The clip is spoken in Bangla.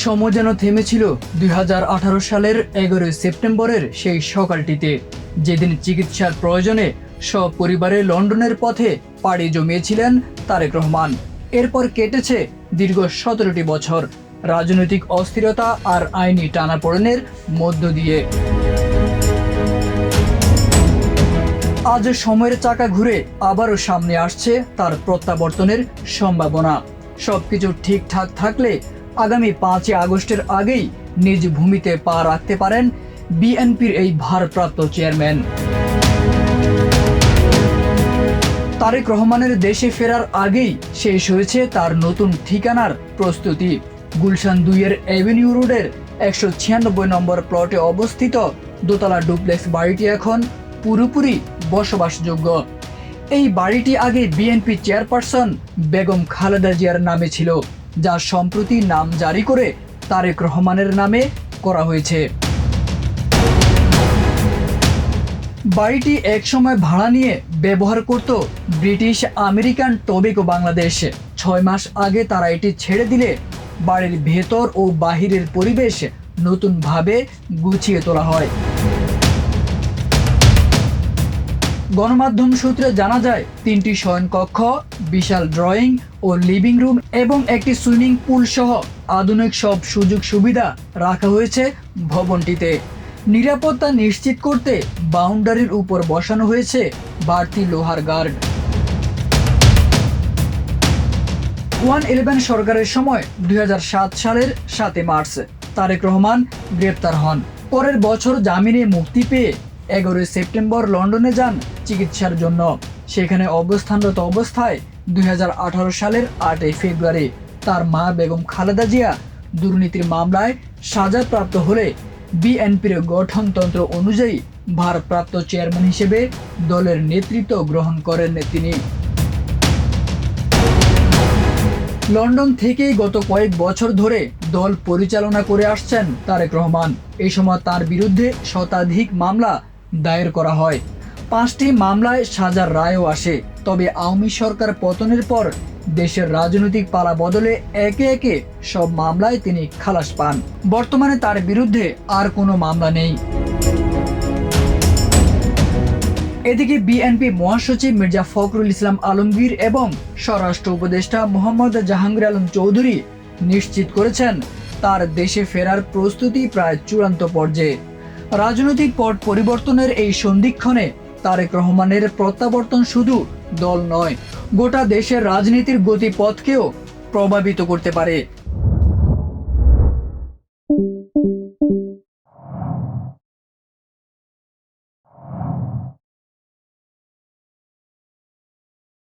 সময় যেন থেমেছিল 2018 সালের 11 সেপ্টেম্বরের সেই সকালটিতে, যেদিন চিকিৎসার প্রয়োজনে সপরিবারে লন্ডনের পথে পাড়ি জমিয়েছিলেন তারেক রহমান। এরপর কেটেছে দীর্ঘ 17টি বছর রাজনৈতিক অস্থিরতা আর আইনি টানাপোড়েনের মধ্য দিয়ে। আজ সময়ের চাকা ঘুরে আবারও সামনে আসছে তার প্রত্যাবর্তনের সম্ভাবনা। সবকিছু ঠিকঠাক থাকলে আগামী 5 আগস্টের আগেই নিজ ভূমিতে পা রাখতে পারেন বিএনপির এই ভারপ্রাপ্ত চেয়ারম্যান। তারেক রহমানের দেশে ফেরার আগেই শেষ হয়েছে তার নতুন ঠিকানার প্রস্তুতি। গুলশান 2-এর এভিনিউ রোডের 196 নম্বর প্লটে অবস্থিত দোতলা ডুপ্লেক্স বাড়িটি এখন পুরোপুরি বসবাসযোগ্য। এই বাড়িটি আগে বিএনপি চেয়ারপারসন বেগম খালেদা জিয়ার নামে ছিল, যা সম্প্রতি নাম জারি করে তারেক রহমানের নামে করা হয়েছে। বাড়িটি একসময় ভাড়া নিয়ে ব্যবহার করত ব্রিটিশ আমেরিকান টোবেকো বাংলাদেশ। 6 মাস আগে তারা এটি ছেড়ে দিলে বাড়ির ভেতর ও বাহিরের পরিবেশ নতুনভাবে গুছিয়ে তোলা হয়। গণমাধ্যম সূত্রে জানা যায়, 3টি শয়নকক্ষ, বিশাল ড্রয়িং ও লিভিং রুম এবং একটি সুইমিং পুল সহ আধুনিক সব সুযোগ সুবিধা রাখা হয়েছে ভবনটিতে। নিরাপত্তা নিশ্চিত করতে বাউন্ডারির উপর বসানো হয়েছে বাড়তি লোহার গার্ড। 111 সরকারের সময় 2007 সালের 7 মার্চ তারেক রহমান গ্রেপ্তার হন। পরের বছর জামিনে মুক্তি পেয়ে 11 সেপ্টেম্বর লন্ডনে যান চিকিৎসার জন্য। সেখানে অবস্থানরত অবস্থায় 2018 সালের 8 ফেব্রুয়ারি তার মা বেগম খালেদা জিয়া দুর্নীতির মামলায় সাজাপ্রাপ্ত হলে বিএনপির গঠনতন্ত্র অনুযায়ী ভারপ্রাপ্ত চেয়ারম্যান হিসেবে দলের নেতৃত্ব গ্রহণ করেন তিনি। লন্ডন থেকেই গত কয়েক বছর ধরে দল পরিচালনা করে আসছেন তারেক রহমান। এই সময় তার বিরুদ্ধে শতাধিক মামলা দায়ের করা হয়। 5টি মামলায় সাজার রায়ও আসে। তবে আওয়ামী সরকার পতনের পর দেশের রাজনৈতিক পালা বদলে একে একে সব মামলায় তিনি খালাস পান। বর্তমানে তার বিরুদ্ধে আর কোনো মামলা নেই। এদিকে বিএনপি মহাসচিব মির্জা ফখরুল ইসলাম আলমগীর এবং স্বরাষ্ট্র উপদেষ্টা মোহাম্মদ জাহাঙ্গীর আলম চৌধুরী নিশ্চিত করেছেন তার দেশে ফেরার প্রস্তুতি প্রায় চূড়ান্ত পর্যায়ে। রাজনৈতিক পট পরিবর্তনের এই সন্ধিক্ষণে তারেক রহমানের প্রত্যাবর্তন শুধু দল নয়, গোটা দেশের রাজনীতির গতিপথকেও প্রভাবিত করতে পারে।